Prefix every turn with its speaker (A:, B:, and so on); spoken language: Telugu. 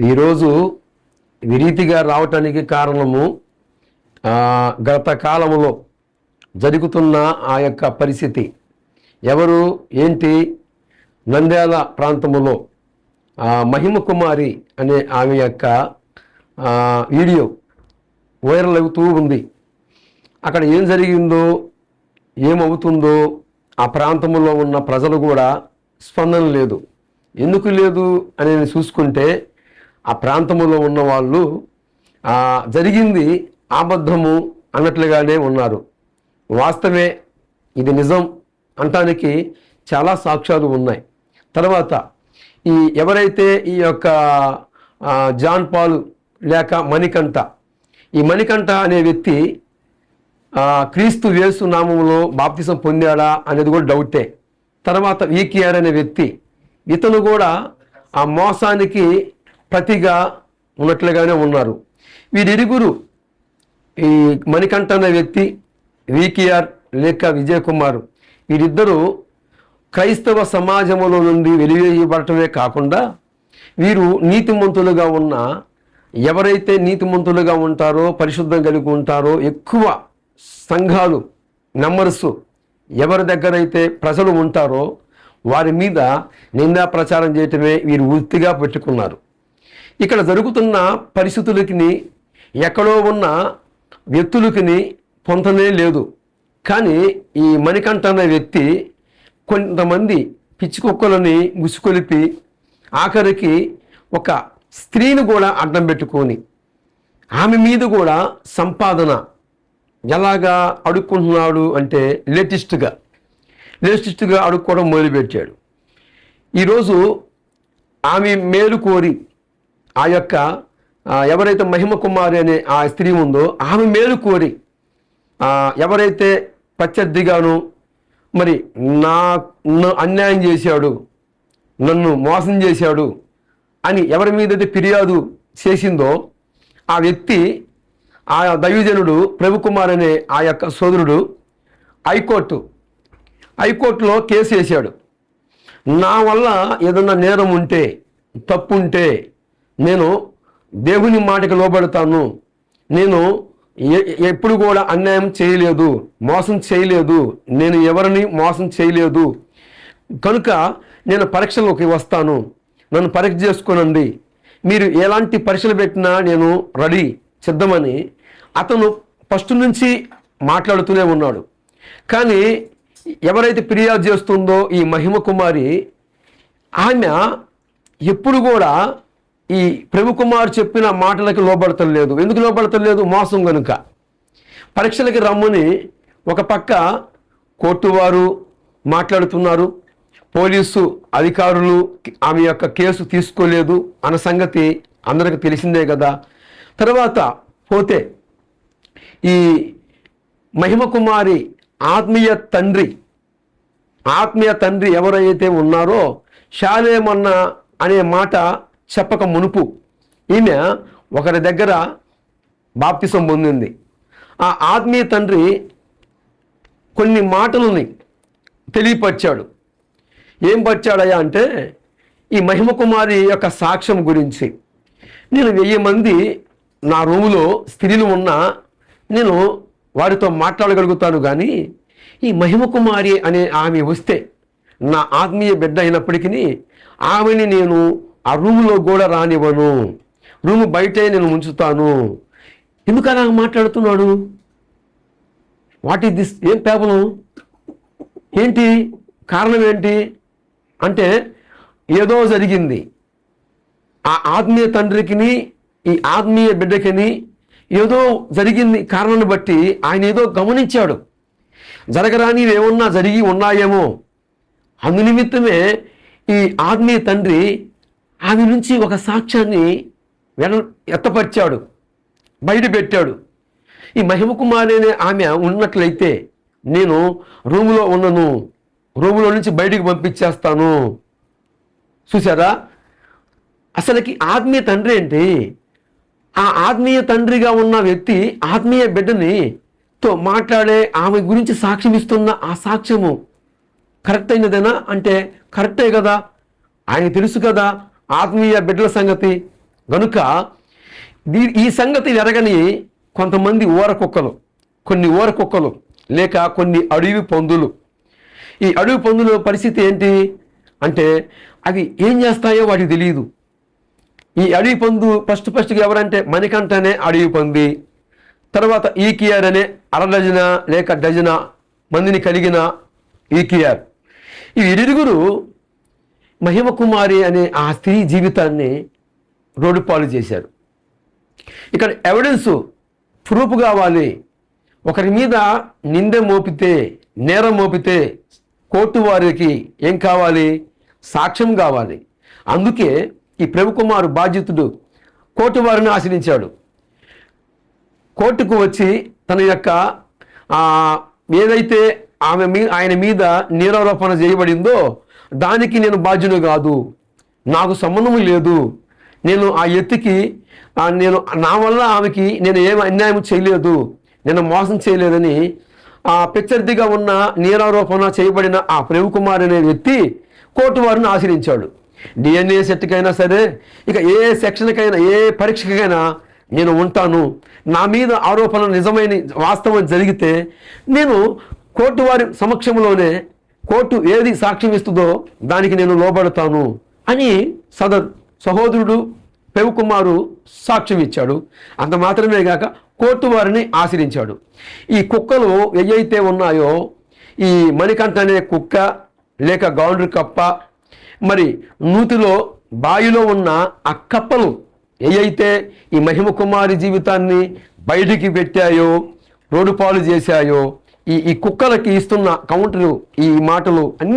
A: ఈరోజు విరీతిగా రావటానికి కారణము గత కాలంలో జరుగుతున్న ఆ యొక్క పరిస్థితి. ఎవరు ఏంటి? నంద్యాల ప్రాంతంలో మహిమ కుమారి అనే ఆమె యొక్క వీడియో వైరల్ అవుతూ ఉంది. అక్కడ ఏం జరిగిందో, ఏమవుతుందో ఆ ప్రాంతంలో ఉన్న ప్రజలు కూడా స్పందన లేదు. ఎందుకు లేదు అని చూసుకుంటే ఆ ప్రాంతంలో ఉన్న వాళ్ళు జరిగింది అబద్ధము అన్నట్లుగానే ఉన్నారు. వాస్తవే, ఇది నిజం అంటానికి చాలా సాక్ష్యాలు ఉన్నాయి. తర్వాత ఎవరైతే ఈ యొక్క జాన్ పాల్ లేక మణికంఠ, ఈ మణికంఠ అనే వ్యక్తి క్రీస్తు యేసు నామములో బాప్తిసం పొందాడా అనేది కూడా డౌటే. తర్వాత వీకేఆర్ అనే వ్యక్తి, ఇతను కూడా ఆ మోసానికి ప్రతిగా ఉన్నట్లుగానే ఉన్నారు. వీరిరుగురు, ఈ మణికంఠ అనే వ్యక్తి, వీకేఆర్ లేక విజయ్ కుమార్, వీరిద్దరూ క్రైస్తవ సమాజంలో నుండి వెలివేయబడటమే కాకుండా వీరు నీతిమంతులుగా ఉన్న, ఎవరైతే నీతిమంతులుగా ఉంటారో, పరిశుద్ధం కలిగి ఉంటారో, ఎక్కువ సంఘాలు మెంబర్స్ ఎవరి దగ్గరైతే ప్రజలు ఉంటారో వారి మీద నిందా ప్రచారం చేయటమే వీరు వృత్తిగా పెట్టుకున్నారు. ఇక్కడ జరుగుతున్న పరిస్థితులకి ఎక్కడో ఉన్న వ్యక్తులకి పొంతనే లేదు. కానీ ఈ మణికంఠ అనే వ్యక్తి కొంతమంది పిచ్చి కుక్కలని ముసుకొలిపి ఆఖరికి ఒక స్త్రీని కూడా అడ్డం పెట్టుకొని ఆమె మీద కూడా సంపాదన ఎలాగా అడుక్కుంటున్నాడు అంటే లేటెస్ట్గా అడుక్కోవడం మొదలుపెట్టాడు. ఈరోజు ఆమె మేలు కోరి ఆ యొక్క ఎవరైతే మహిమ కుమారి అనే ఆ స్త్రీ ఉందో ఆమె మేలు కోరి ఎవరైతే ప్రత్యర్థిగాను మరి నన్ను అన్యాయం చేశాడు, నన్ను మోసం చేశాడు అని ఎవరి మీదైతే ఫిర్యాదు చేసిందో ఆ వ్యక్తి, ఆ దైవజనుడు ప్రభుకుమార్ అనే ఆ యొక్క సోదరుడు హైకోర్టులో కేసు వేశాడు. నా వల్ల ఏదన్నా నేరం ఉంటే, తప్పు ఉంటే నేను దేవుని మాటకి లోబడతాను, నేను ఎప్పుడు కూడా అన్యాయం చేయలేదు, మోసం చేయలేదు, నేను ఎవరిని మోసం చేయలేదు కనుక నేను పరీక్షలోకి వస్తాను, నన్ను పరీక్ష చేసుకోనండి, మీరు ఎలాంటి పరీక్షలు పెట్టినా నేను రెడీ, సిద్ధమని అతను ఫస్ట్ నుంచి మాట్లాడుతూనే ఉన్నాడు. కానీ ఎవరైతే ఫిర్యాదు చేస్తుందో ఈ మహిమ కుమారి, ఆమె ఎప్పుడు కూడా ఈ ప్రభుకుమార్ చెప్పిన మాటలకి లోబడతలేదు. ఎందుకు లోబడతలేదు? మోసం కనుక. పరీక్షలకి రమ్మని ఒక పక్క కోర్టు వారు మాట్లాడుతున్నారు, పోలీసు అధికారులు ఆమె యొక్క కేసు తీసుకోలేదు అన్న సంగతి అందరికి తెలిసిందే కదా. తర్వాత పోతే ఈ మహిమ కుమారి ఆత్మీయ తండ్రి ఎవరైతే ఉన్నారో షాలేమన్న అనే మాట చెప్పక మునుపు ఈమె ఒకరి దగ్గర బాప్తిసం పొందింది. ఆ ఆత్మీయ తండ్రి కొన్ని మాటలని తెలియపరిచాడు. ఏం పరిచాడయ్యా అంటే ఈ మహిమ కుమారి యొక్క సాక్ష్యం గురించి. నేను 1000 మంది నా రూములో స్త్రీలు ఉన్నా నేను వారితో మాట్లాడగలుగుతాను, కానీ ఈ మహిమ కుమారి అనే ఆమె వస్తే నా ఆత్మీయ బిడ్డ అయినప్పటికీ ఆమెని నేను ఆ రూములో కూడా రానివ్వను, రూము బయటే నేను ఉంచుతాను. ఎందుకు అలా మాట్లాడుతున్నాడు? What is this? ఏం పేపలం ఏంటి? కారణం ఏంటి అంటే ఏదో జరిగింది. ఆ ఆత్మీయ తండ్రికిని ఈ ఆత్మీయ బిడ్డకిని ఏదో జరిగింది. కారణాన్ని బట్టి ఆయన ఏదో గమనించాడు. జరగరాని ఏమన్నా జరిగి ఉన్నాయేమో, అందునిమిత్తమే ఈ ఆత్మీయ తండ్రి ఆమె నుంచి ఒక సాక్ష్యాన్ని ఎత్తపరిచాడు, బయట పెట్టాడు. ఈ మహిమ కుమారి అనే ఆమె ఉన్నట్లయితే నేను రూములో ఉన్నను, రూములో నుంచి బయటికి పంపించేస్తాను. చూసారా? అసలుకి ఆత్మీయ తండ్రి ఏంటి? ఆ ఆత్మీయ తండ్రిగా ఉన్న వ్యక్తి ఆత్మీయ బిడ్డని తో మాట్లాడే ఆమె గురించి సాక్ష్యం ఇస్తున్న ఆ సాక్ష్యము కరెక్ట్ అయినదేనా అంటే కరెక్టే కదా. ఆయన తెలుసు కదా ఆత్మీయ బిడ్డల సంగతి, గనుక ఈ సంగతి ఎరగని కొంతమంది ఊరకుక్కలు, కొన్ని ఊరకుక్కలు లేక కొన్ని అడవి పందులు. ఈ అడవి పందుల పరిస్థితి ఏంటి అంటే అవి ఏం చేస్తాయో వాటికి తెలియదు. ఈ అడవి పందు ఫస్ట్గా ఎవరంటే మణికంఠ అనే అడవి పంది, తర్వాత ఈకియార్ అనే అరడజన లేక డజన మందిని కలిగిన ఈకియార్. ఈ ఇరుగురు మహిమకుమారి అనే ఆ స్త్రీ జీవితాన్ని రోడ్డు పాలు చేశారు. ఇక్కడ ఎవిడెన్స్ ప్రూఫ్ కావాలి. ఒకరి మీద నింద మోపితే, నేరం మోపితే కోర్టు వారికి ఏం కావాలి? సాక్ష్యం కావాలి. అందుకే ఈ ప్రభుకుమారు బాధ్యతుడు కోర్టు వారిని ఆశ్రయించాడు. కోర్టుకు వచ్చి తన యొక్క ఏదైతే ఆయన మీద నేరారోపణ చేయబడిందో దానికి నేను బాధ్యుని కాదు, నాకు సంబంధం లేదు, నేను ఆ ఎత్తుకి నేను నా వల్ల ఆమెకి నేను ఏమి అన్యాయం చేయలేదు, నేను మోసం చేయలేదని ప్రత్యర్థిగా ఉన్న నేరారోపణ చేయబడిన ఆ ప్రభుకుమార్ అనే వ్యక్తి కోర్టు వారిని ఆశ్రయించాడు. DNA సెట్కైనా సరే, ఇక ఏ సెక్షన్కైనా, ఏ పరీక్షకైనా నేను ఉంటాను, నా మీద ఆరోపణ నిజమైన వాస్తవం జరిగితే నేను కోర్టు వారి సమక్షంలోనే కోర్టు ఏది సాక్ష్యం ఇస్తుందో దానికి నేను లోబడతాను అని సహోదరుడు ప్రభుకుమారు సాక్ష్యం ఇచ్చాడు. అంత మాత్రమే కాక కోర్టు వారిని ఆశ్రయించాడు. ఈ కుక్కలు ఏవైతే ఉన్నాయో, ఈ మణికంఠ అనే కుక్క లేక గౌండ్రి కప్ప, మరి నూతిలో బావిలో ఉన్న ఆ కప్పలు ఏవైతే ఈ మహిమకుమారి జీవితాన్ని బయటికి పెట్టాయో, రోడ్డు పాలు చేశాయో, ఈ కుక్కలకి ఇస్తున్న కౌంటరు, ఈ మాటలు అన్ని